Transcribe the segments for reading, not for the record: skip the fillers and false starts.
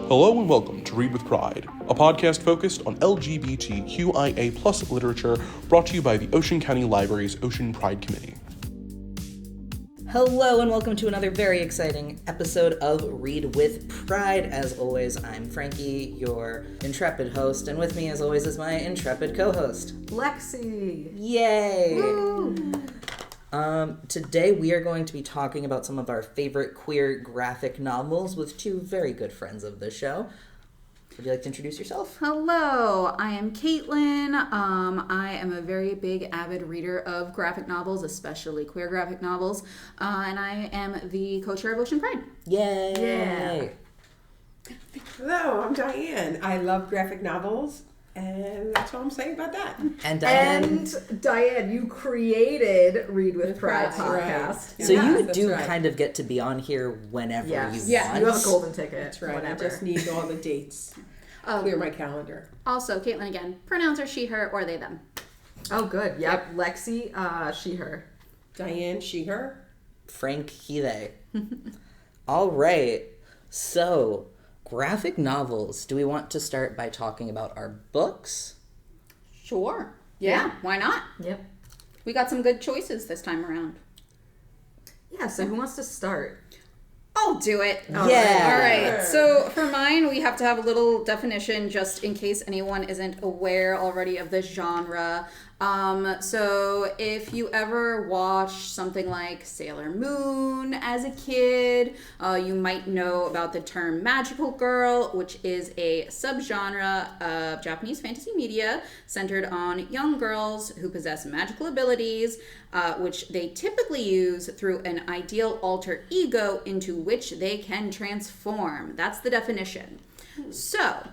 Hello and welcome to Read with Pride, a podcast focused on LGBTQIA plus literature brought to you by the Ocean County Library's Ocean Pride Committee. Hello and welcome to another very exciting episode of Read with Pride. As always, I'm Frankie, your intrepid host, and with me as always is my intrepid co-host, Lexi. Yay! Woo. Today we are going to be talking about some of our favorite queer graphic novels with two very good friends of the show. Would you like to introduce yourself? Hello, I am Caitlin. I am a very big avid reader of graphic novels, especially queer graphic novels, and I am the co-chair of Ocean Pride. Yay! Yeah. Hello, I'm Diane. I love graphic novels, and that's all I'm saying about that. And Diane. And Diane, you created Read with Pride That's podcast. right. So Yeah, you that's do right. kind of get to be on here whenever you want. Yeah, you have a golden ticket. That's right. Whatever. I just need all the dates. Clear my calendar. Also, Caitlin again, pronouns are she, her, or they, them. Oh, good. Yep. Lexi, she, her. Diane, she, her. Frank, he, they. All right. So, graphic novels. Do we want to start by talking about our books? Sure. Yeah, why not? Yep. We got some good choices this time around. Yeah, so who wants to start? I'll do it. Yeah. All right. So for mine, we have to have a little definition just in case anyone isn't aware already of this genre. So if you ever watched something like Sailor Moon as a kid, you might know about the term magical girl, which is a subgenre of Japanese fantasy media centered on young girls who possess magical abilities, which they typically use through an ideal alter ego into which they can transform. That's the definition. So,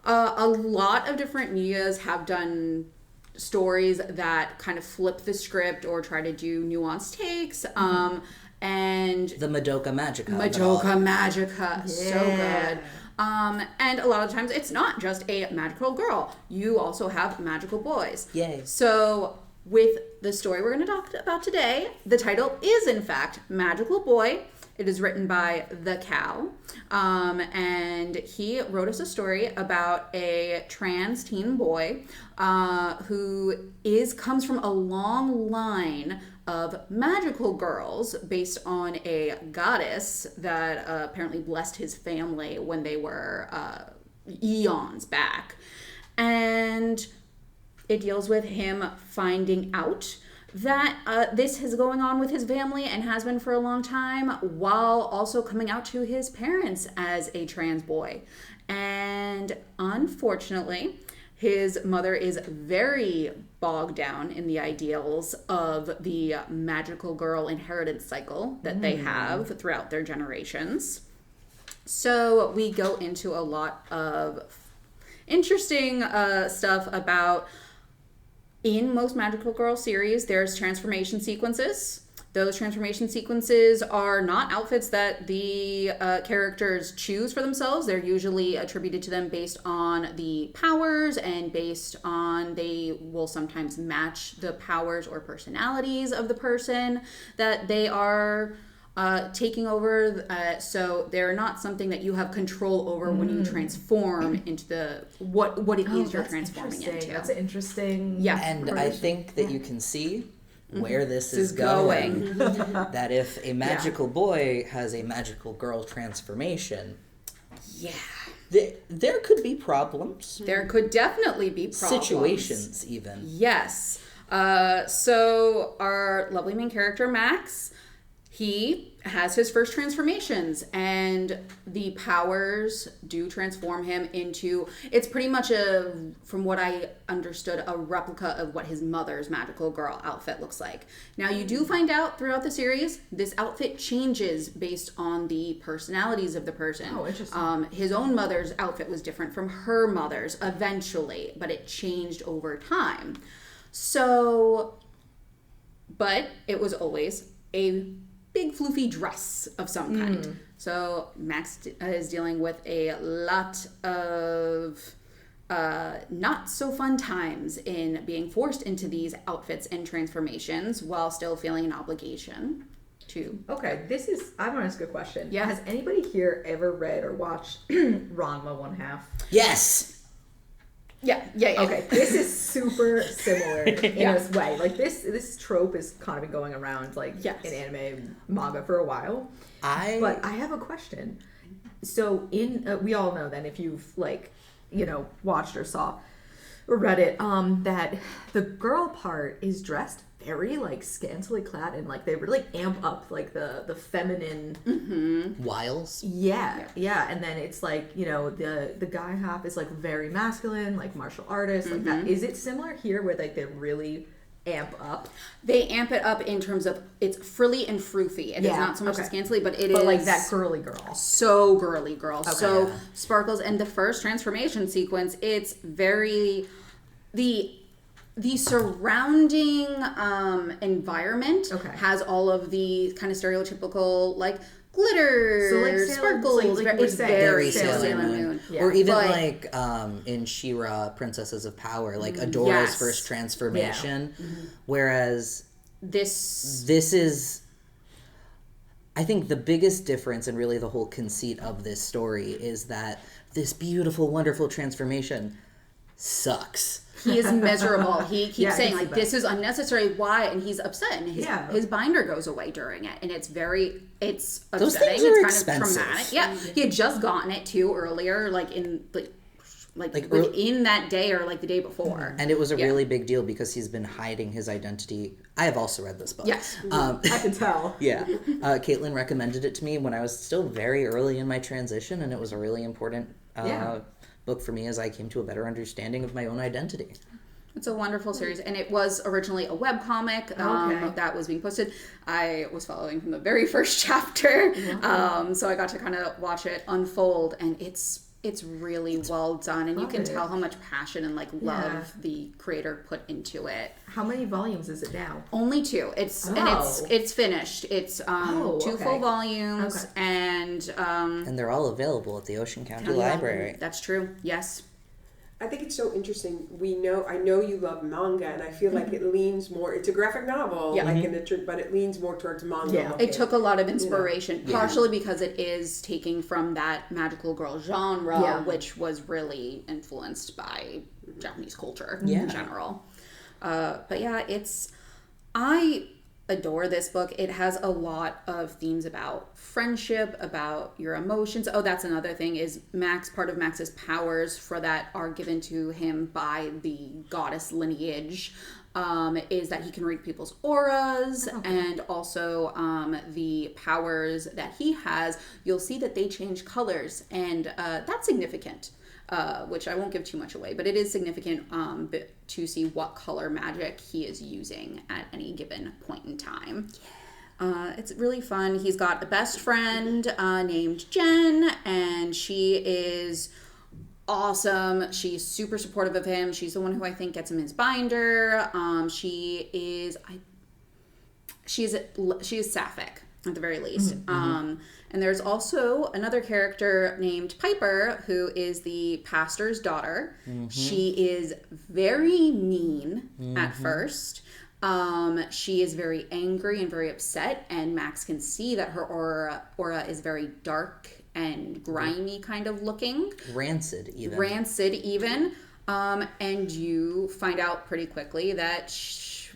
a lot of different medias have done stories that kind of flip the script or try to do nuanced takes. And The Madoka Magica. Madoka Magica, so good. And a lot of times it's not just a magical girl. You also have magical boys. Yay. So with the story we're going to talk about today, the title is in fact Magical Boy. It is written by The Cow, and he wrote us a story about a trans teen boy who comes from a long line of magical girls based on a goddess that apparently blessed his family when they were eons back. And it deals with him finding out that this is going on with his family and has been for a long time, while also coming out to his parents as a trans boy. And unfortunately, his mother is very bogged down in the ideals of the magical girl inheritance cycle that they have throughout their generations. So we go into a lot of interesting stuff about, in most Magical Girl series, there's transformation sequences. Those transformation sequences are not outfits that the characters choose for themselves. They're usually attributed to them based on the powers and based on, they will sometimes match the powers or personalities of the person that they are taking over, so they're not something that you have control over when you transform into the what it is you're transforming into. That's interesting. Yeah. And I think that you can see where this is going. That if a magical boy has a magical girl transformation, there could be problems. There could definitely be problems. Situations, even. Yes. So our lovely main character, Max, he has his first transformations, and the powers do transform him into, it's pretty much from what I understood, a replica of what his mother's magical girl outfit looks like. Now, you do find out throughout the series, this outfit changes based on the personalities of the person. Oh, interesting. His own mother's outfit was different from her mother's eventually, but it changed over time. So, but it was always a big floofy dress of some kind. So Max is dealing with a lot of not so fun times in being forced into these outfits and transformations while still feeling an obligation. to. Okay, I want to ask a question. Yeah. Has anybody here ever read or watched Ranma 1/2? Yes. Yeah. Okay, this is super similar in this way. Like this trope has kind of been going around like in anime manga for a while. But I have a question. So we all know then if you've watched or saw or read it, that the girl part is dressed very scantily clad and they really amp up the feminine wiles. Yeah, and then it's the guy half is very masculine, martial artist, like that. Is it similar here where they really amp up? They amp it up in terms of it's frilly and froofy. It is not so much scantily, but it is that girly girl. So girly girl. Okay. So sparkles. And the first transformation sequence, it's very the surrounding environment has all of the kind of stereotypical glitter, sparkles. It's very Sailor Moon. Yeah. Or even in She-Ra, Princesses of Power, Adora's first transformation. Yeah. Whereas this is, I think the biggest difference and really the whole conceit of this story is that this beautiful, wonderful transformation sucks. He is miserable. He keeps saying this is unnecessary. Why? And he's upset. And his binder goes away during it, and it's upsetting. Those things are it's kind expensive. of traumatic. Yeah, he had just gotten it too earlier, within that day or the day before. And it was a really big deal because he's been hiding his identity. I have also read this book. Yes, I can tell. Yeah, Caitlin recommended it to me when I was still very early in my transition, and it was a really important book for me as I came to a better understanding of my own identity. It's a wonderful series, and it was originally a webcomic that was being posted. I was following from the very first chapter, so I got to kind of watch it unfold, and it's really well done, and you can tell how much passion and love the creator put into it. How many volumes is it now? Only 2. It's finished. It's 2 full volumes, and they're all available at the Ocean County Library. That's true. Yes. I think it's so interesting. I know you love manga, and I feel like it leans more. It's a graphic novel, but it leans more towards manga. Yeah, it took a lot of inspiration, partially because it is taking from that magical girl genre, which was really influenced by Japanese culture in general. But I adore this book. It has a lot of themes about friendship, about your emotions. Oh, that's another thing is part of Max's powers that are given to him by the goddess lineage is that he can read people's auras, and also the powers that he has, you'll see that they change colors, and that's significant. Which I won't give too much away, but it is significant to see what color magic he is using at any given point in time. It's really fun. He's got a best friend named Jen, and she is awesome. She's super supportive of him. She's the one who I think gets him his binder. She is sapphic at the very least. And there's also another character named Piper, who is the pastor's daughter. She is very mean at first. She is very angry and very upset, and Max can see that her aura is very dark and grimy kind of looking. Rancid even. And you find out pretty quickly that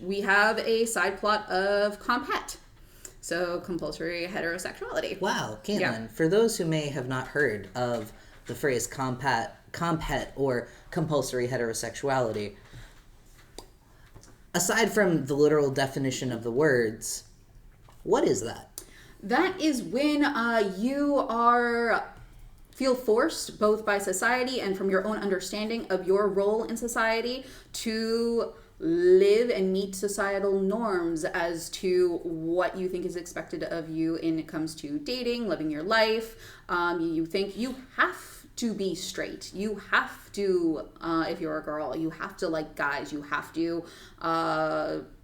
we have a side plot of compet. So compulsory heterosexuality. Wow, Caitlin, for those who may have not heard of the phrase compet or compulsory heterosexuality, aside from the literal definition of the words, what is that? That is when you feel forced, both by society and from your own understanding of your role in society, to live and meet societal norms as to what you think is expected of you when it comes to dating, living your life. You think you have to be straight. You have to, if you're a girl, you have to like guys. You have to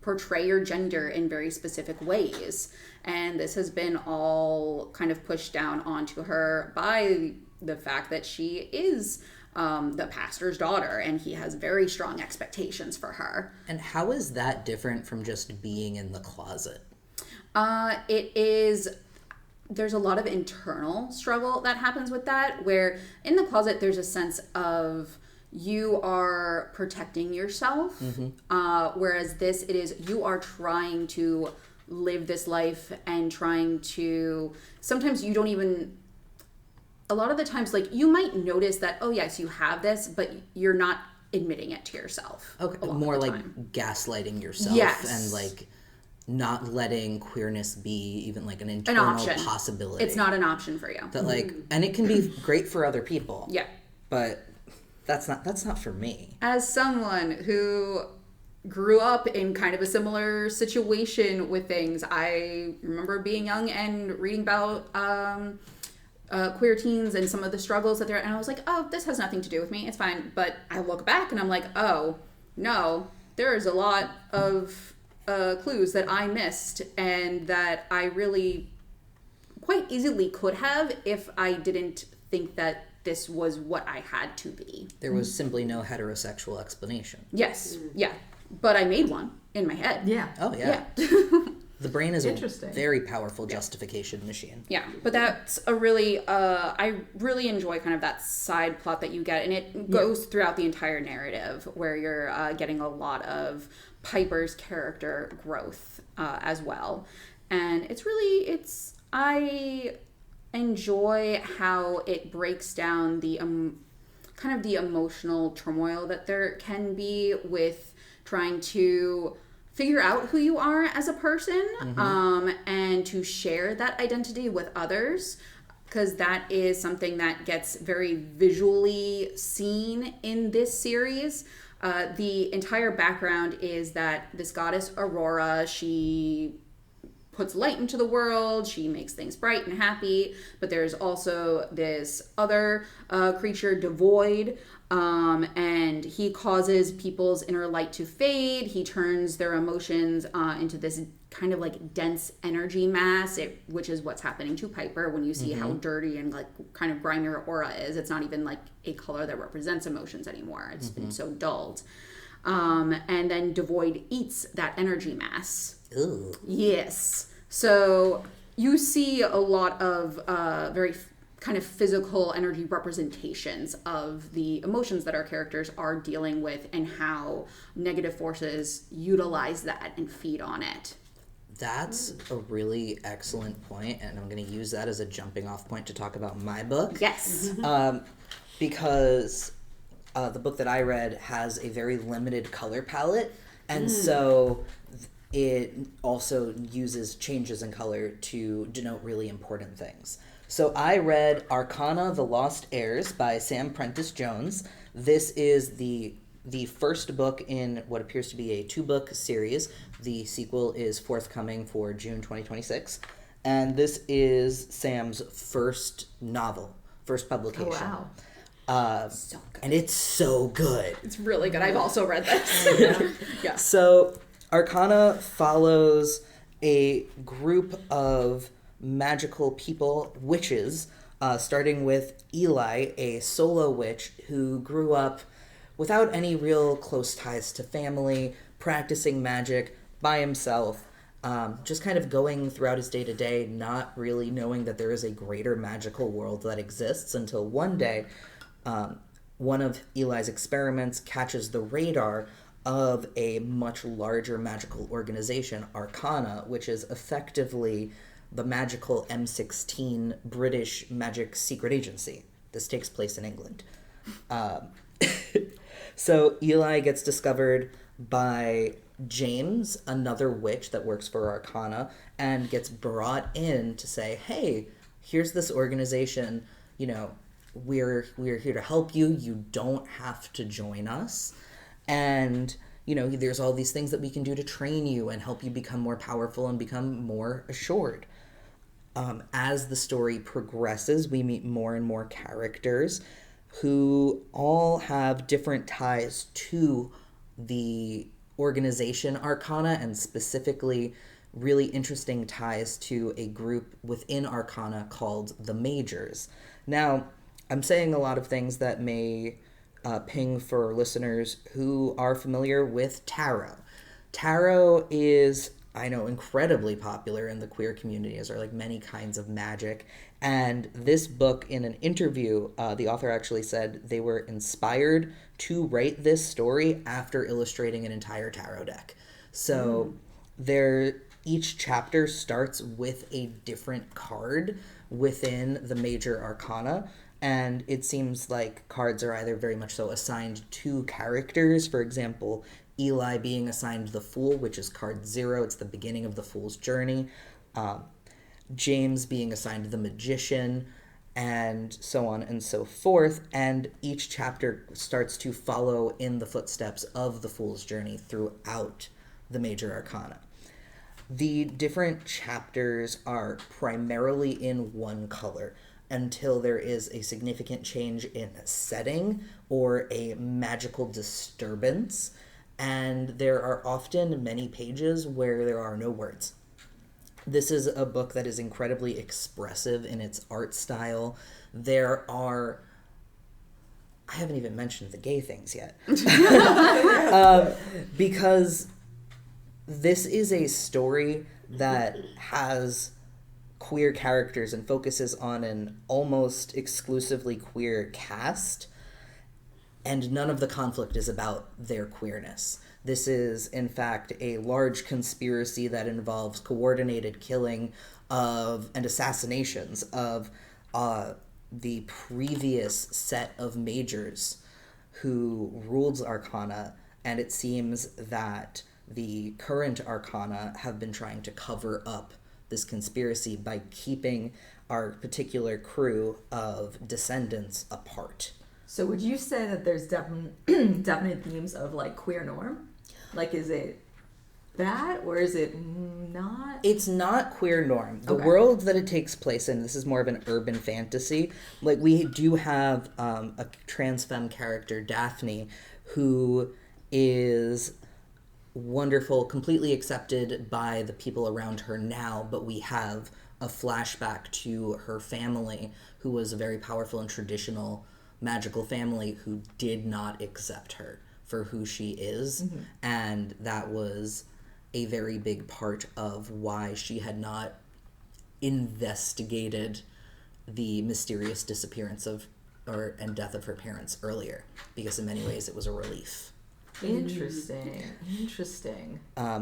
portray your gender in very specific ways. And this has been all kind of pushed down onto her by the fact that she is the pastor's daughter, and he has very strong expectations for her. And how is that different from just being in the closet? It is... There's a lot of internal struggle that happens with that, where in the closet there's a sense of you are protecting yourself, whereas this, it is you are trying to live this life and trying to... Sometimes you don't even... A lot of the times, like, you might notice that, oh yes, you have this, but you're not admitting it to yourself. Okay, more like gaslighting yourself, and like not letting queerness be even like an internal possibility. It's not an option for you. That like, and it can be great for other people. Yeah, but that's not for me. As someone who grew up in kind of a similar situation with things, I remember being young and reading about queer teens and some of the struggles that they're, and I was like, oh, this has nothing to do with me, it's fine. But I look back and I'm like, oh no, there's a lot of clues that I missed and that I really quite easily could have if I didn't think that this was what I had to be. There was simply no heterosexual explanation. Yes, yeah, but I made one in my head. Yeah. Oh yeah. The brain is a very powerful justification machine. Yeah, but that's a really, I really enjoy kind of that side plot that you get, and it goes throughout the entire narrative, where you're getting a lot of Piper's character growth as well. And it's really, I enjoy how it breaks down the kind of the emotional turmoil that there can be with trying to figure out who you are as a person, and to share that identity with others, because that is something that gets very visually seen in this series. The entire background is that this goddess Aurora, she puts light into the world, she makes things bright and happy, but there's also this other creature, Devoid, and he causes people's inner light to fade. He turns their emotions into this kind of like dense energy mass, which is what's happening to Piper when you see how dirty and like kind of grimy her aura is. It's not even like a color that represents emotions anymore. It's been so dulled. And then Devoid eats that energy mass. Ooh. Yes. So you see a lot of very kind of physical energy representations of the emotions that our characters are dealing with and how negative forces utilize that and feed on it. That's a really excellent point, and I'm going to use that as a jumping off point to talk about my book. Yes. Because the book that I read has a very limited color palette, and so it also uses changes in color to denote really important things. So I read Arcana, The Lost Heirs by Sam Prentice-Jones. This is the first book in what appears to be a 2-book series. The sequel is forthcoming for June 2026. And this is Sam's first novel, first publication. Oh, wow. So good. And it's so good. It's really good. I've also read this. Yeah. So Arcana follows a group of magical people, witches, starting with Eli, a solo witch who grew up without any real close ties to family, practicing magic by himself, just kind of going throughout his day-to-day, not really knowing that there is a greater magical world that exists, until one day one of Eli's experiments catches the radar of a much larger magical organization, Arcana, which is effectively the magical M16 British magic secret agency. This takes place in England. So Eli gets discovered by James, another witch that works for Arcana, and gets brought in to say, hey, here's this organization, we're here to help you. You don't have to join us. And, there's all these things that we can do to train you and help you become more powerful and become more assured. As the story progresses, we meet more and more characters who all have different ties to the organization Arcana, and specifically really interesting ties to a group within Arcana called the Majors. Now, I'm saying a lot of things that may ping for listeners who are familiar with tarot. Tarot is I know, incredibly popular in the queer community, as are like many kinds of magic. And this book, in an interview, the author actually said they were inspired to write this story after illustrating an entire tarot deck. So each chapter starts with a different card within the major arcana. And it seems like cards are either very much so assigned to characters. For example, Eli being assigned the Fool, which is card 0. It's the beginning of the Fool's journey. James being assigned the Magician, and so on and so forth. And each chapter starts to follow in the footsteps of the Fool's journey throughout the major arcana. The different chapters are primarily in one color until there is a significant change in setting or a magical disturbance. And there are often many pages where there are no words. This is a book that is incredibly expressive in its art style. I haven't even mentioned the gay things yet. Because this is a story that has queer characters and focuses on an almost exclusively queer cast. And none of the conflict is about their queerness. This is, in fact, a large conspiracy that involves coordinated killing and assassinations of the previous set of majors who ruled Arcana, and it seems that the current Arcana have been trying to cover up this conspiracy by keeping our particular crew of descendants apart. So would you say that there's definite themes of like queer norm? Like, is it that, or is it not? It's not queer norm. The world that it takes place in, this is more of an urban fantasy. Like, we do have a trans femme character, Daphne, who is wonderful, completely accepted by the people around her now, but we have a flashback to her family, who was a very powerful and traditional magical family who did not accept her for who she is. Mm-hmm. And that was a very big part of why she had not investigated the mysterious disappearance and death of her parents earlier, because in many ways it was a relief. Interesting.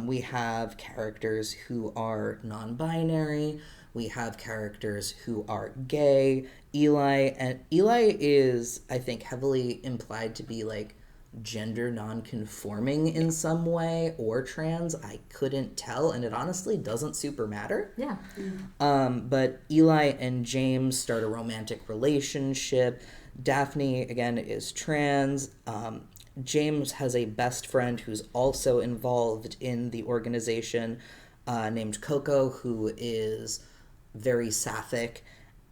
We have characters who are non-binary. We have characters who are gay. Eli is, I think, heavily implied to be like gender non-conforming in some way, or trans. I couldn't tell, and it honestly doesn't super matter. Yeah. But Eli and James start a romantic relationship. Daphne, again, is trans. James has a best friend who's also involved in the organization, named Coco, who is very sapphic,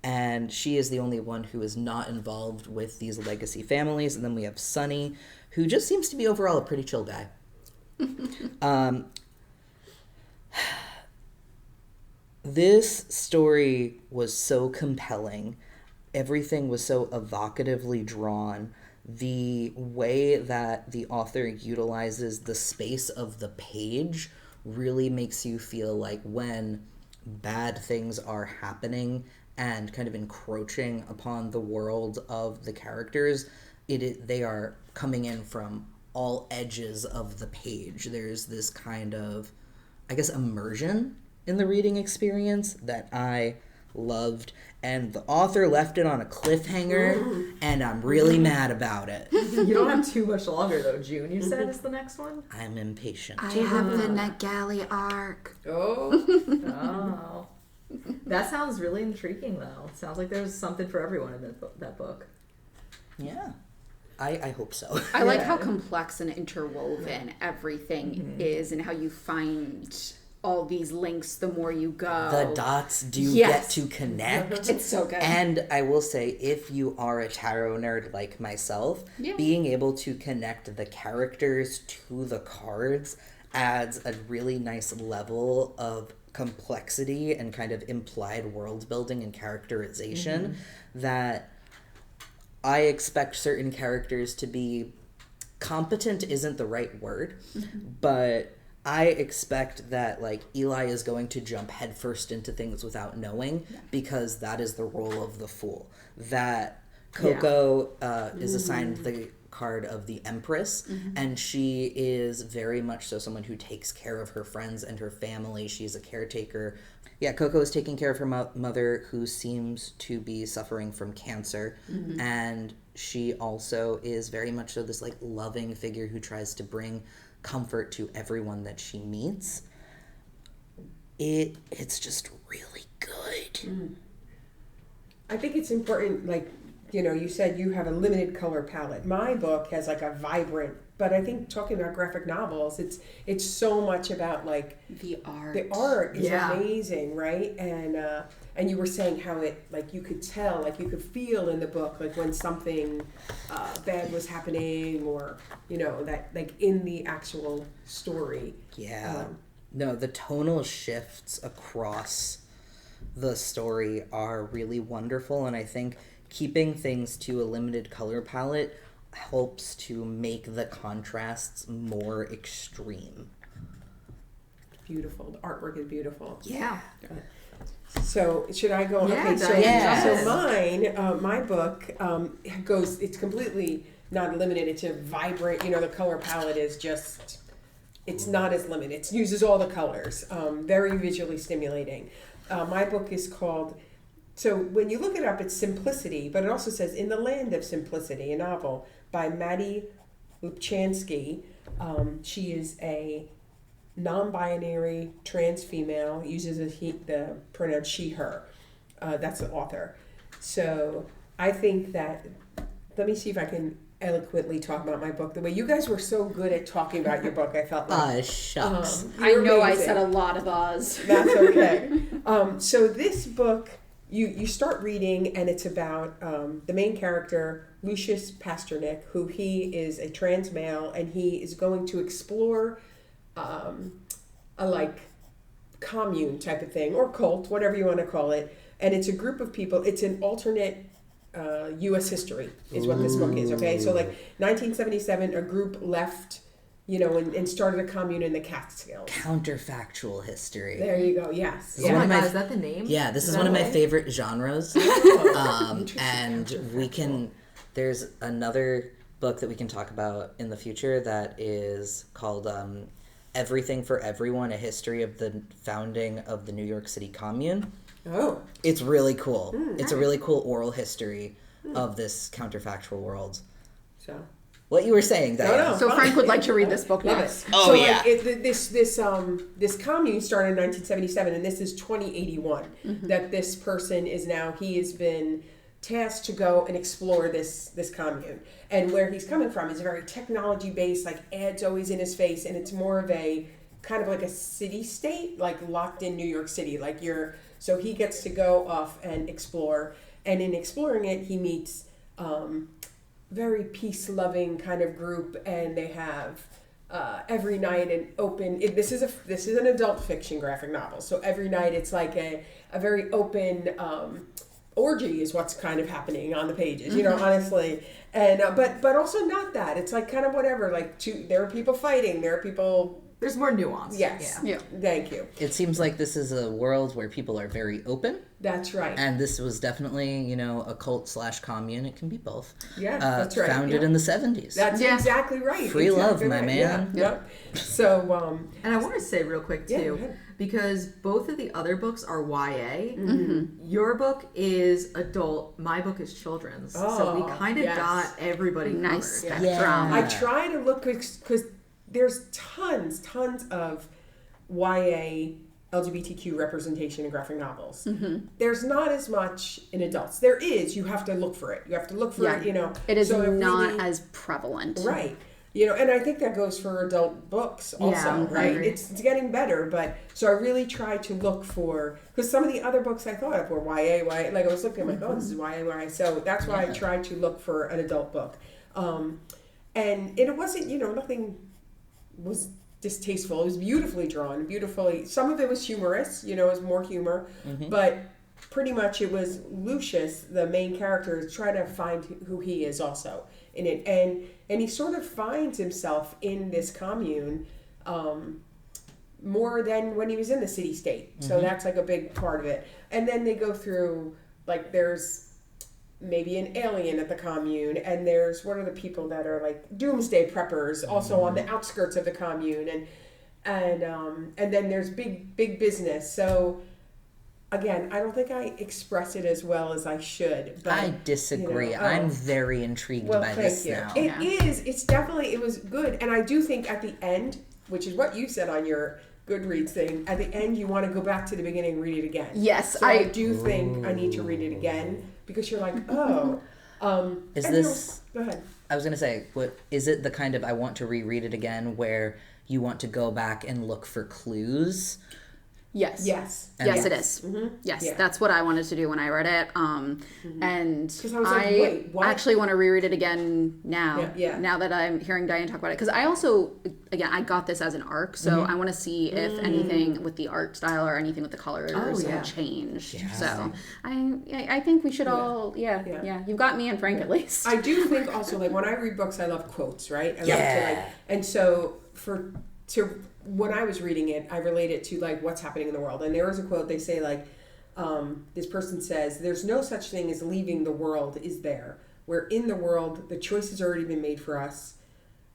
and she is the only one who is not involved with these legacy families. And then we have Sunny, who just seems to be overall a pretty chill guy. This story was so compelling. Everything was so evocatively drawn. The way that the author utilizes the space of the page really makes you feel like when bad things are happening and kind of encroaching upon the world of the characters, they are coming in from all edges of the page. There's this kind of, I guess, immersion in the reading experience that I loved, and the author left it on a cliffhanger, and I'm really mad about it. You don't have too much longer though, June. You said is the next one? I'm impatient. I have the NetGalley arc. Oh. That sounds really intriguing though. It sounds like there's something for everyone in that book. Yeah. I hope so. I like how complex and interwoven everything is, and how you find all these links the more you go. The dots do get to connect. It's so good. And I will say, if you are a tarot nerd like myself, being able to connect the characters to the cards adds a really nice level of complexity and kind of implied world building and characterization that I expect certain characters to be competent isn't the right word, but I expect that like Eli is going to jump headfirst into things without knowing, because that is the role of the fool. That Coco is assigned the card of the Empress, and she is very much so someone who takes care of her friends and her family. She's a caretaker. Yeah, Coco is taking care of her mother, who seems to be suffering from cancer, and she also is very much so this like loving figure who tries to bring comfort to everyone that she meets. It's just really good. I think it's important, like, you said you have a limited color palette. My book has like a vibrant, but I think talking about graphic novels, it's so much about like the art. The art is amazing, right? And you were saying how it, like, you could tell, like, you could feel in the book, like, when something bad was happening, or that, like, in the actual story. Yeah. No, the tonal shifts across the story are really wonderful, and I think keeping things to a limited color palette helps to make the contrasts more extreme. Beautiful. The artwork is beautiful. Yeah. So should I go? Yeah, okay. So mine, my book goes. It's completely not limited. It's a vibrant. The color palette is just. It's not as limited. It uses all the colors. Very visually stimulating. My book is called. So when you look it up, it's Simplicity, but it also says In the Land of Simplicity, a novel by Mattie Lubchansky. She is a non-binary trans female, uses the pronoun she, her. That's the author. So I think that, let me see if I can eloquently talk about my book. The way you guys were so good at talking about your book, I felt like... shucks. I know amazing. I said a lot of That's okay. So this book, you start reading, and it's about the main character, Lucius Pasternak, who he is a trans male, and he is going to explore a like commune type of thing, or cult, whatever you want to call it. And it's a group of people. It's an alternate U.S. history is what this book is, okay? So like 1977, a group left, and started a commune in the Catskills. Counterfactual history. There you go, yes. Oh my God, is that the name? Yeah, this is one of my favorite genres. And there's another book that we can talk about in the future that is called Everything for Everyone, A History of the Founding of the New York City Commune. Oh. It's really cool. It's a really cool oral history of this counterfactual world. So... What you were saying, Diana. No, so Frank would like to read this book next. Oh, so yeah. This commune started in 1977, and this is 2081. That this person is now, he has been tasked to go and explore this commune. And where he's coming from is very technology based, like ads always in his face, and it's more of a kind of like a city state, like locked in New York City. So he gets to go off and explore, and in exploring it, he meets very peace-loving kind of group, and they have every night an open. This is an adult fiction graphic novel, so every night it's like a very open orgy is what's kind of happening on the pages, honestly, and but also not that. It's like kind of whatever. Like there are people fighting, there are people. There's more nuance. Yes. Yeah. Thank you. It seems like this is a world where people are very open. That's right. And this was definitely, a cult/commune. It can be both. Yeah, that's right. Founded in the 70s. That's exactly right. Free love, my man. Yeah. So, and I want to say real quick too, because both of the other books are YA. Your book is adult. My book is children's. So we kind of got everybody nice covered. spectrum. Yeah. I try to look, because there's tons of YA LGBTQ representation in graphic novels. There's not as much in adults. There is. You have to look for it. It is not as prevalent. Right. And I think that goes for adult books also, right? It's getting better, but so I really try to look for, because some of the other books I thought of were YA, like I was looking, like, oh, this is YA. So that's why I tried to look for an adult book. And it wasn't, nothing was distasteful. It was beautifully drawn, some of it was humorous, it was more humor, but pretty much it was Lucius, the main character, trying to find who he is also in it, and he sort of finds himself in this commune, more than when he was in the city-state. So that's like a big part of it. And then they go through, like, there's maybe an alien at the commune, and there's what are the people that are like doomsday preppers also on the outskirts of the commune, and then there's big business. So again, I don't think I express it as well as I should. But, I disagree. I'm very intrigued by this now. It's definitely, it was good. And I do think at the end, which is what you said on your Goodreads thing, at the end you want to go back to the beginning and read it again. Yes, so I do think I need to read it again, because you're like, oh. Is this... Go ahead. I was going to say, what is it the kind of I want to reread it again where you want to go back and look for clues? Yes. Yes. Yes, it is. Mm-hmm. Yes, that's what I wanted to do when I read it. And I was like, wait, what? actually want to reread it again now. Yeah. Now that I'm hearing Diane talk about it, because I also, again, I got this as an arc, so I want to see if anything with the art style or anything with the colors have changed. Yeah. So I think we should all, you've got me and Frank at least. I do think also, like, when I read books, I love quotes, right? I love to, like, and so when I was reading it, I relate it to, like, what's happening in the world. And there was a quote, they say, like, this person says, there's no such thing as leaving the world, is there? We're in the world, the choice has already been made for us.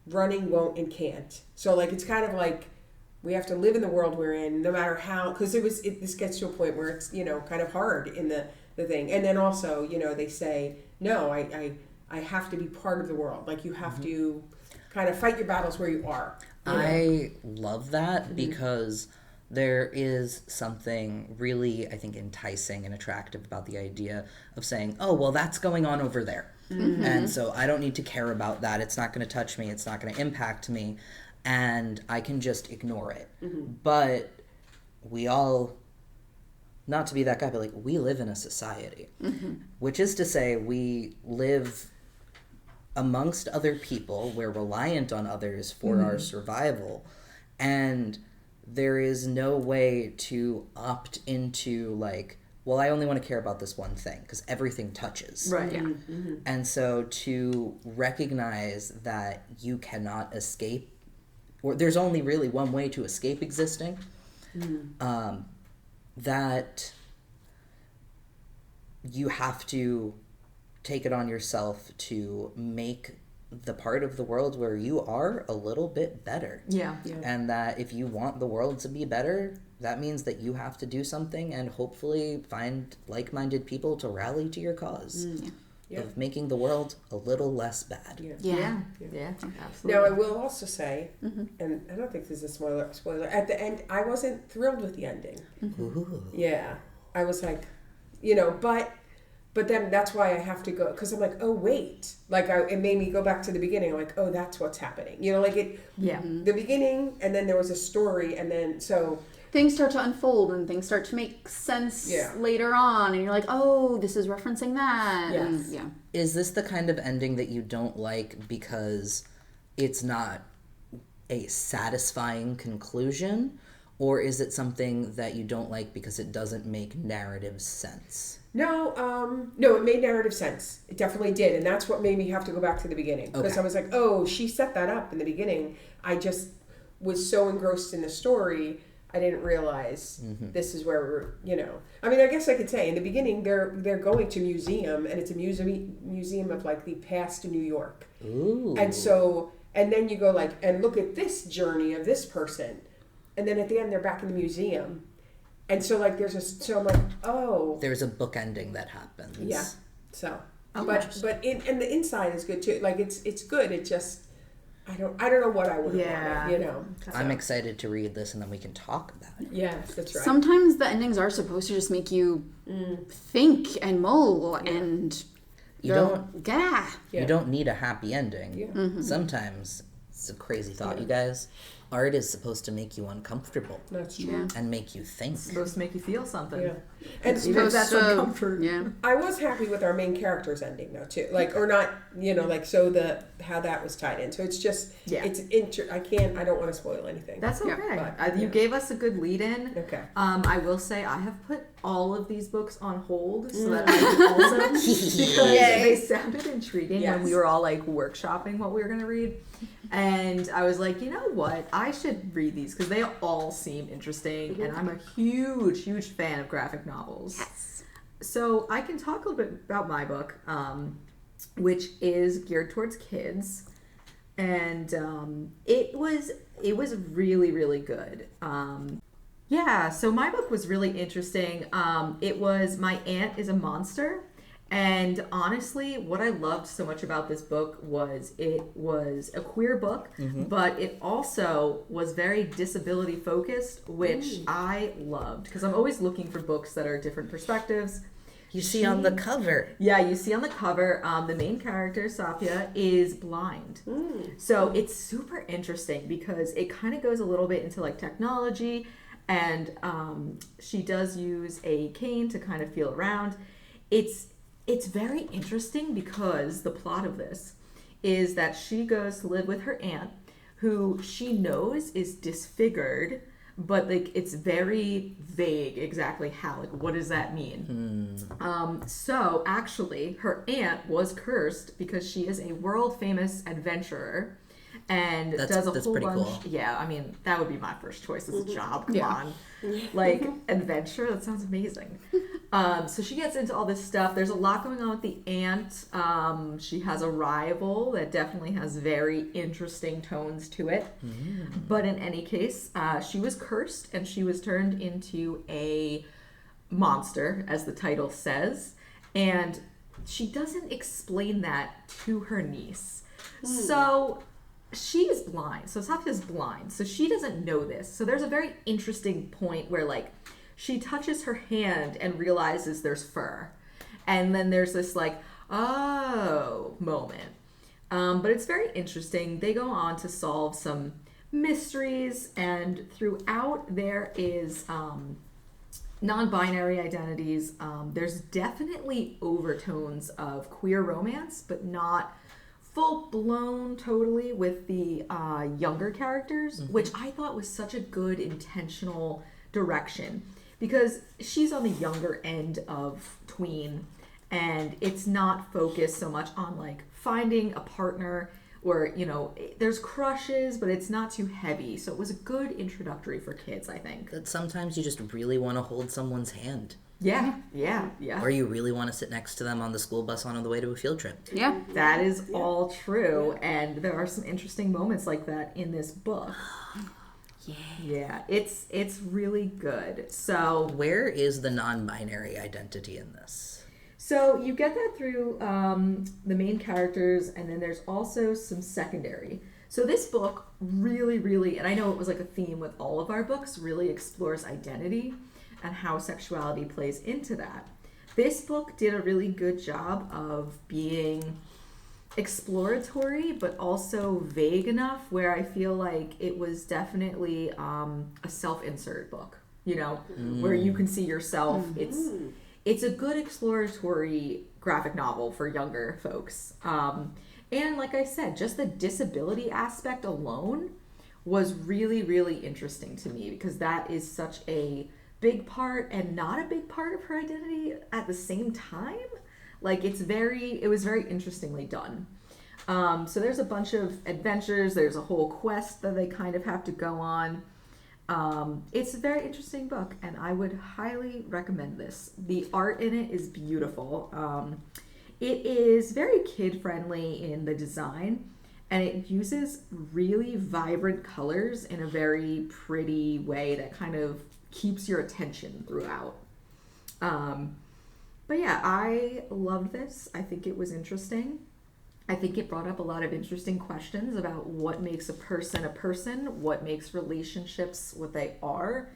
Running won't and can't. So, like, it's kind of like we have to live in the world we're in, no matter how, because this gets to a point where it's, kind of hard in the thing. And then also, they say, no, I have to be part of the world. Like, you have to kind of fight your battles where you are. I love that because there is something really, I think, enticing and attractive about the idea of saying, oh, well, that's going on over there. And so I don't need to care about that. It's not going to touch me. It's not going to impact me. And I can just ignore it. But we all, not to be that guy, but like, we live in a society, which is to say we live amongst other people, we're reliant on others for our survival, and there is no way to opt into, like, well, I only want to care about this one thing, because everything touches. Right. Yeah. And so to recognize that you cannot escape, or there's only really one way to escape existing, that you have to take it on yourself to make the part of the world where you are a little bit better. Yeah. And that if you want the world to be better, that means that you have to do something and hopefully find like-minded people to rally to your cause of making the world a little less bad. Yeah, absolutely. Now, I will also say, and I don't think this is a spoiler, at the end, I wasn't thrilled with the ending. Yeah. I was like, but then that's why I have to go, because I'm like, oh, wait. Like, it made me go back to the beginning. I'm like, oh, that's what's happening. The beginning, and then there was a story, and then, so. Things start to unfold, and things start to make sense later on, and you're like, oh, this is referencing that. Yes. And, Is this the kind of ending that you don't like because it's not a satisfying conclusion? Or is it something that you don't like because it doesn't make narrative sense? No, it made narrative sense. It definitely did, and that's what made me have to go back to the beginning. Because I was like, oh, she set that up in the beginning. I just was so engrossed in the story, I didn't realize this is where we're, I mean, I guess I could say, in the beginning, they're going to a museum, and it's a museum of, like, the past New York. Ooh. And then you go, like, and look at this journey of this person. And then at the end, they're back in the museum. And so, like, so I'm like, oh. There's a book ending that happens. Yeah. So, but and the inside is good too. Like, it's good. It just, I don't know what I would have wanted, I'm excited to read this, and then we can talk about it. Yes, that's right. Sometimes the endings are supposed to just make you think and mull and you don't need a happy ending. Yeah. Sometimes it's a crazy thought, you guys. Art is supposed to make you uncomfortable. That's true. And make you think. It's supposed to make you feel something. Yeah. And even if that's uncomfort. Yeah. I was happy with our main character's ending though too. Like, or not, like, so how that was tied in. So it's just, I don't want to spoil anything. That's okay. But, you gave us a good lead in. Okay. I will say I have put all of these books on hold so that I could also, because they sounded intriguing when we were all like workshopping what we were going to read. And I was like, you know what? I should read these because they all seem interesting. And I'm a huge, huge fan of graphic novels. Yes. So I can talk a little bit about my book, which is geared towards kids. And it was really, really good. So my book was really interesting. It was My Aunt is a Monster. And honestly, what I loved so much about this book was it was a queer book, but it also was very disability focused, which I loved because I'm always looking for books that are different perspectives. You see on the cover. Yeah, you see on the cover, the main character, Sapia, is blind. So it's super interesting because it kind of goes a little bit into like technology, and she does use a cane to kind of feel around. It's very interesting because the plot of this is that she goes to live with her aunt, who she knows is disfigured, but like it's very vague exactly how, like what does that mean? So actually her aunt was cursed because she is a world famous adventurer and does a whole bunch. Cool. Yeah, I mean that would be my first choice as a job. Come on. Like adventure, that sounds amazing. So she gets into all this stuff. There's a lot going on with the aunt. She has a rival that definitely has very interesting tones to it. But in any case, she was cursed and she was turned into a monster, as the title says. And she doesn't explain that to her niece. So she is blind. So Safia's blind. So she doesn't know this. So there's a very interesting point where like she touches her hand and realizes there's fur. And then there's this like, oh, moment. But it's very interesting. They go on to solve some mysteries, and throughout there is non-binary identities. There's definitely overtones of queer romance, but not full-blown totally with the younger characters, which I thought was such a good intentional direction because she's on the younger end of tween, and it's not focused so much on like finding a partner or, you know, there's crushes, but it's not too heavy. So it was a good introductory for kids, I think. That sometimes you just really want to hold someone's hand. Yeah. Or you really want to sit next to them on the school bus on the way to a field trip. Yeah. That is all true. And there are some interesting moments like that in this book. Yeah, it's really good. So where is the non-binary identity in this? So you get that through the main characters, and then there's also some secondary. So this book really, really, and I know it was like a theme with all of our books, really explores identity and how sexuality plays into that. This book did a really good job of being exploratory, but also vague enough where I feel like it was definitely a self-insert book, you know, where you can see yourself. It's a good exploratory graphic novel for younger folks. And like I said, just the disability aspect alone was really, really interesting to me because that is such a big part and not a big part of her identity at the same time. Like it was very interestingly done. So there's a bunch of adventures. There's a whole quest that they kind of have to go on. It's a very interesting book, and I would highly recommend this. The art in it is beautiful. It is very kid-friendly in the design, and it uses really vibrant colors in a very pretty way that kind of keeps your attention throughout. But yeah, I loved this. I think it was interesting. I think it brought up a lot of interesting questions about what makes a person, what makes relationships what they are,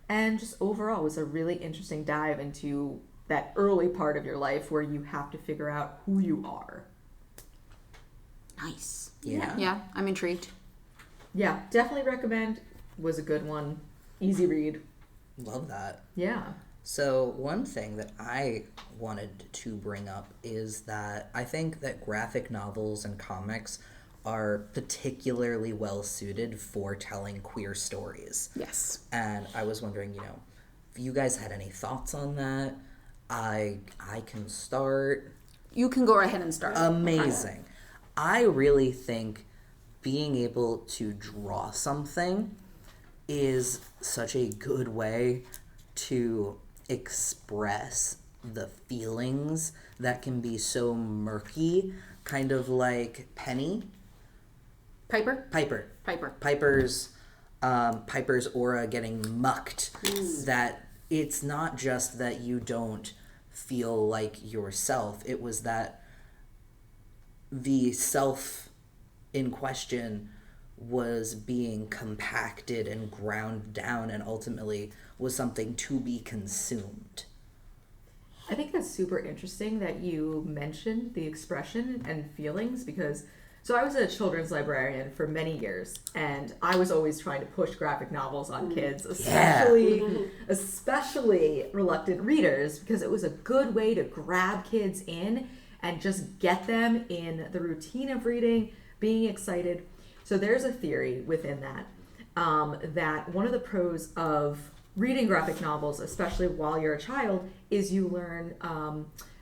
and just overall was a really interesting dive into that early part of your life where you have to figure out who you are. Nice. Yeah, I'm intrigued. Yeah, definitely recommend. Was a good one. Easy read. Love that. Yeah. So one thing that I wanted to bring up is that I think that graphic novels and comics are particularly well suited for telling queer stories. Yes. And I was wondering, you know, you guys had any thoughts on that, I can start. You can go ahead and start. Amazing. I really think being able to draw something is such a good way to express the feelings that can be so murky, kind of like Piper's aura getting mucked. That it's not just that you don't feel like yourself, it was that the self in question was being compacted and ground down and ultimately was something to be consumed. I think that's super interesting that you mentioned the expression and feelings, because so I was a children's librarian for many years, and I was always trying to push graphic novels on kids, especially reluctant readers, because it was a good way to grab kids in and just get them in the routine of reading, being excited. So there's a theory within that, that one of the pros of reading graphic novels, especially while you're a child, is you learn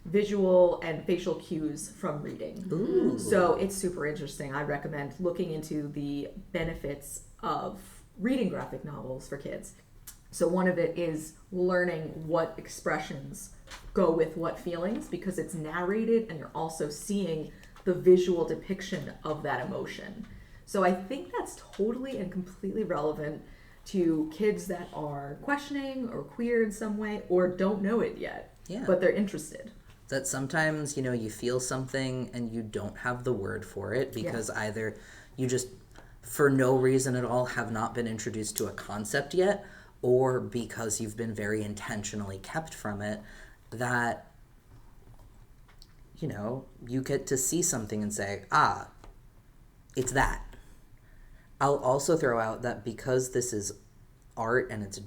visual and facial cues from reading. Ooh. So it's super interesting. I recommend looking into the benefits of reading graphic novels for kids. So one of it is learning what expressions go with what feelings, because it's narrated and you're also seeing the visual depiction of that emotion. So I think that's totally and completely relevant to kids that are questioning or queer in some way or don't know it yet, but they're interested. That sometimes, you feel something and you don't have the word for it because either you just, for no reason at all, have not been introduced to a concept yet, or because you've been very intentionally kept from it, that, you get to see something and say, it's that. I'll also throw out that because this is art and it's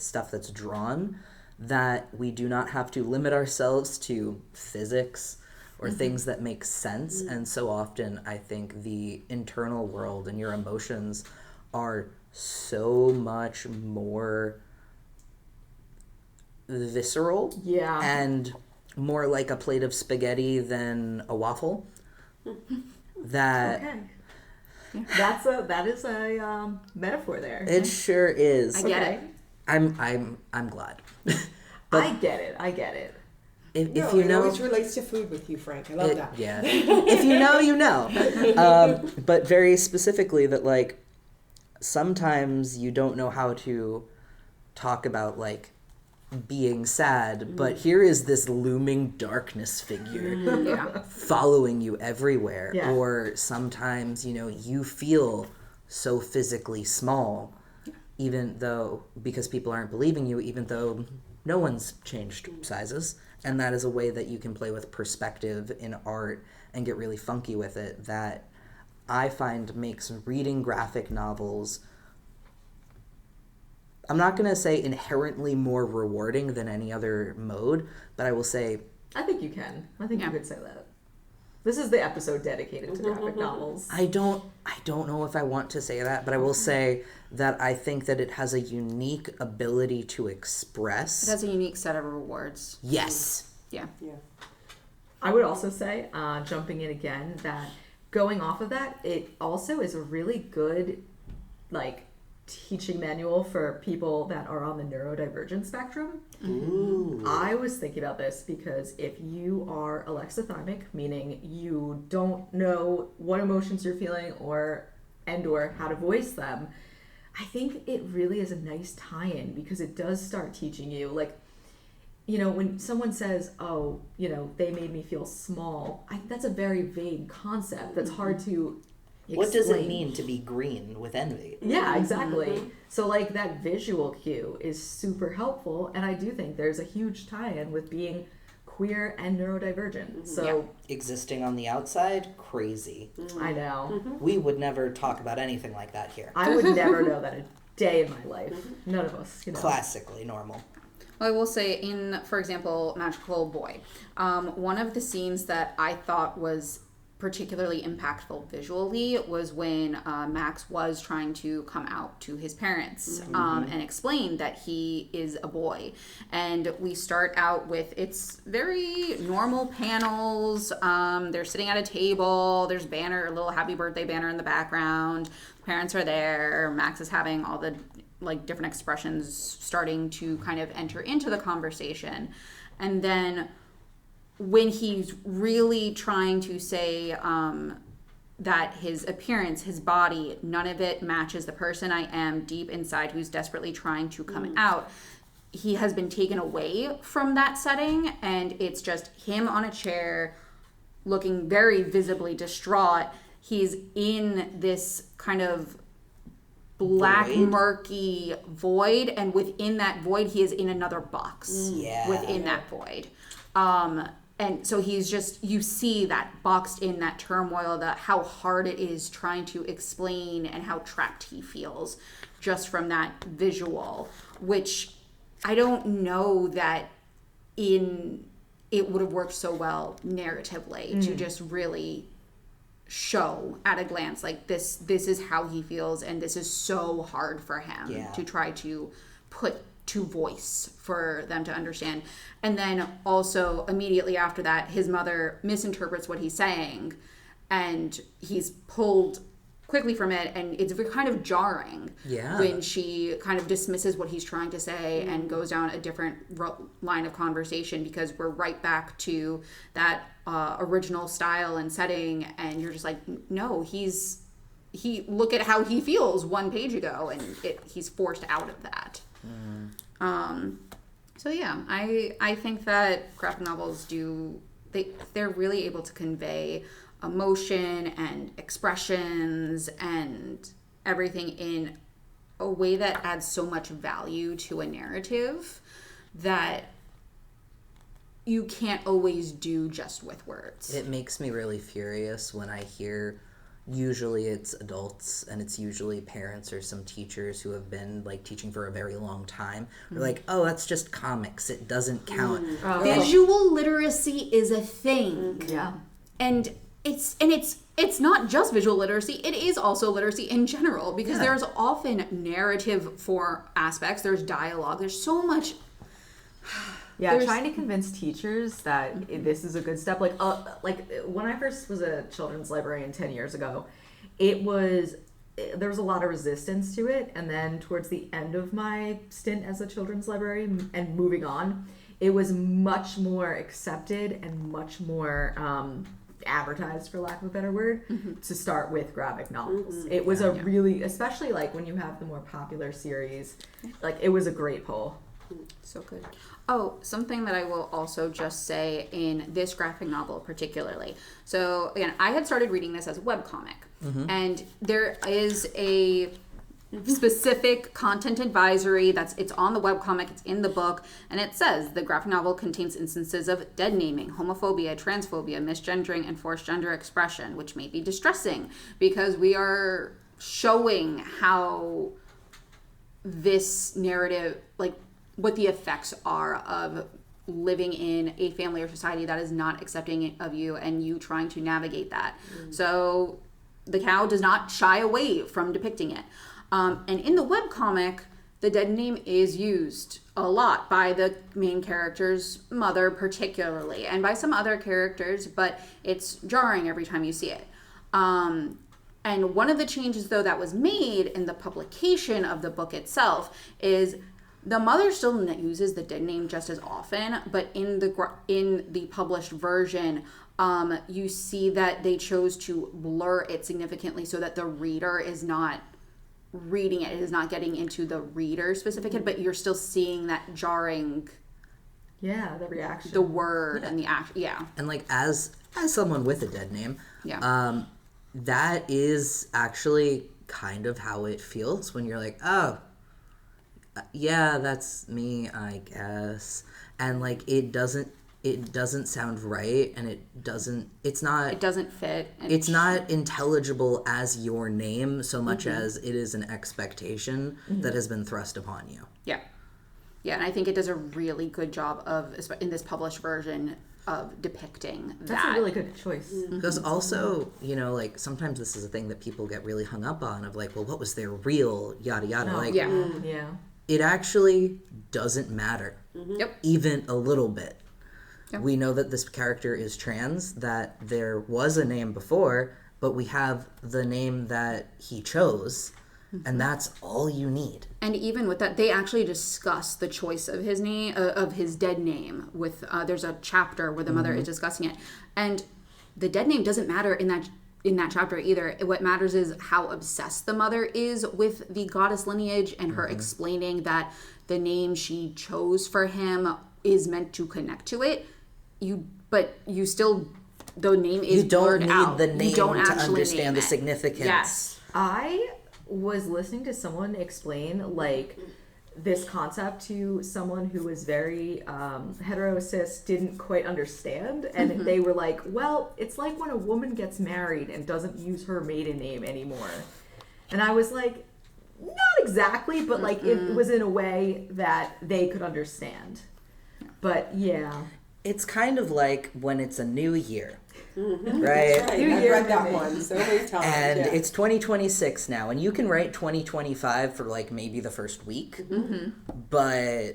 stuff that's drawn, that we do not have to limit ourselves to physics or things that make sense. And so often I think the internal world and your emotions are so much more visceral and more like a plate of spaghetti than a waffle. That that is a metaphor there. It sure is. I get it. I'm glad. But I get it. If it always relates to food with you, Frank. I love that. Yeah. If you know, you know. But very specifically that, like, sometimes you don't know how to talk about, like, being sad, but here is this looming darkness figure following you everywhere. Yeah. Or sometimes, you feel so physically small, even though, because people aren't believing you, even though no one's changed sizes. And that is a way that you can play with perspective in art and get really funky with it, that I find makes reading graphic novels, I'm not going to say inherently more rewarding than any other mode, but I will say... I think you can. I think you could say that. This is the episode dedicated to graphic novels. I don't know if I want to say that, but I will say that I think that it has a unique ability to express. It has a unique set of rewards. Yes. Yeah. I would also say, jumping in again, that going off of that, it also is a really good, teaching manual for people that are on the neurodivergent spectrum. Ooh. I was thinking about this because if you are alexithymic, meaning you don't know what emotions you're feeling or how to voice them, I think it really is a nice tie-in because it does start teaching you, when someone says, they made me feel small, that's a very vague concept that's hard to explain. What does it mean to be green with envy? Yeah, exactly. So that visual cue is super helpful, and I do think there's a huge tie-in with being queer and neurodivergent. So existing on the outside, crazy. I know. We would never talk about anything like that here. I would never know that a day in my life. None of us. Classically normal. Well, I will say for example, Magical Boy, one of the scenes that I thought was particularly impactful visually was when Max was trying to come out to his parents and explain that he is a boy. And we start out with, it's very normal panels. They're sitting at a table. There's a little happy birthday banner in the background. Parents are there. Max is having all the like different expressions starting to kind of enter into the conversation. And then when he's really trying to say that his appearance, his body, none of it matches the person I am deep inside who's desperately trying to come out, he has been taken away from that setting, and it's just him on a chair looking very visibly distraught. He's in this kind of black, murky void, and within that void, he is in another box within that void. And so he's just, you see that boxed in, that turmoil, how hard it is trying to explain and how trapped he feels just from that visual, which I don't know that it would have worked so well narratively to just really show at a glance, like this is how he feels, and this is so hard for him to try to put to voice for them to understand. And then also immediately after that, his mother misinterprets what he's saying, and he's pulled quickly from it, and it's kind of jarring when she kind of dismisses what he's trying to say and goes down a different line of conversation, because we're right back to that original style and setting, and you're just like, no, look at how he feels 1 page ago, and he's forced out of that. So yeah, I think that graphic novels they're really able to convey emotion and expressions and everything in a way that adds so much value to a narrative that you can't always do just with words. It makes me really furious when I hear, usually it's adults, and it's usually parents or some teachers who have been like teaching for a very long time. They're like, oh, that's just comics, it doesn't count. Visual literacy is a thing. Yeah. And it's not just visual literacy, it is also literacy in general, because there's often narrative for aspects, there's dialogue, there's so much. Trying to convince teachers that this is a good step. Like when I first was a children's librarian 10 years ago, there was a lot of resistance to it. And then towards the end of my stint as a children's librarian and moving on, it was much more accepted and much more advertised, for lack of a better word, to start with graphic novels. It was really, especially like when you have the more popular series, like it was a great pull. So good. Oh, something that I will also just say in this graphic novel particularly. So again, I had started reading this as a webcomic, and there is a specific content advisory it's on the webcomic, it's in the book, and it says the graphic novel contains instances of dead naming, homophobia, transphobia, misgendering, and forced gender expression, which may be distressing because we are showing how this narrative, like, what the effects are of living in a family or society that is not accepting of you and you trying to navigate that. So the cow does not shy away from depicting it. And in the webcomic, the dead name is used a lot by the main character's mother particularly, and by some other characters, but it's jarring every time you see it. And one of the changes, though, that was made in the publication of the book itself is the mother still uses the dead name just as often, but in the published version, you see that they chose to blur it significantly so that the reader is not reading it is not getting into the reader specific head, but you're still seeing that jarring, the reaction, the word and the act, and like as someone with a dead name, that is actually kind of how it feels when you're like, oh yeah, that's me, I guess, and like it doesn't sound right, and it doesn't fit. It's not intelligible as your name so much as it is an expectation that has been thrust upon you. Yeah, and I think it does a really good job of, in this published version, of depicting that. That's a really good choice. Because also, you know, like, sometimes this is a thing that people get really hung up on of like, well, what was their real yada yada? Like, Yeah. it actually doesn't matter. Yep. Even a little bit. Yep. We know that this character is trans, that there was a name before, but we have the name that he chose, and that's all you need. And even with that, they actually discuss the choice of his name, of his dead name. With there's a chapter where the mother is discussing it, and the dead name doesn't matter in that chapter either. What matters is how obsessed the mother is with the goddess lineage, and her explaining that the name she chose for him is meant to connect to it. You still, the name is blurred out. You don't need the name you don't to actually understand the name it. significance. Yes. I was listening to someone explain like this concept to someone who was very hetero-cis, didn't quite understand, and they were like, well, it's like when a woman gets married and doesn't use her maiden name anymore. And I was like, not exactly, but like it was in a way that they could understand. But yeah. It's kind of like when it's a new year, right? That's right. I've read that one so many times. And it's 2026 now, and you can write 2025 for like maybe the first week, but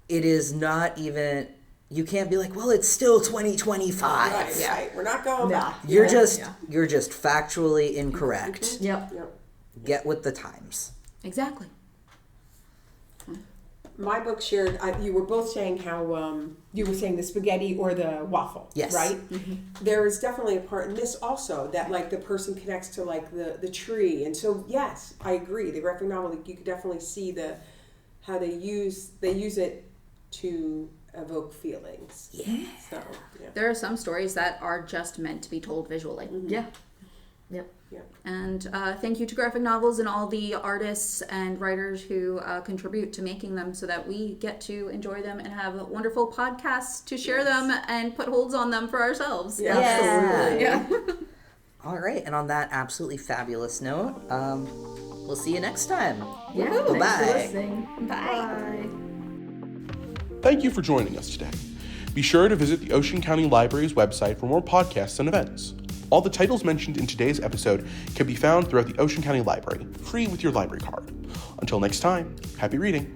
it is not even. You can't be like, well, it's still 2025. Right. We're not going back. You're just factually incorrect. Yep. Get with the times. Exactly. My book shared, you were both saying how, you were saying the spaghetti or the waffle, Yes. right? There is definitely a part in this also that like the person connects to like the tree. And so, yes, I agree. The graphic novel, you could definitely see how they use it to evoke feelings. Yeah. So, yeah. There are some stories that are just meant to be told visually. Yeah. Yep. Yeah. And thank you to graphic novels and all the artists and writers who contribute to making them so that we get to enjoy them and have wonderful podcasts to share them and put holds on them for ourselves. Yeah. Absolutely. Yeah. All right, and on that absolutely fabulous note, we'll see you next time. Yeah. Bye-bye. Thanks for listening. Bye. Thank you for joining us today. Be sure to visit the Ocean County Library's website for more podcasts and events. All the titles mentioned in today's episode can be found throughout the Ocean County Library, free with your library card. Until next time, happy reading.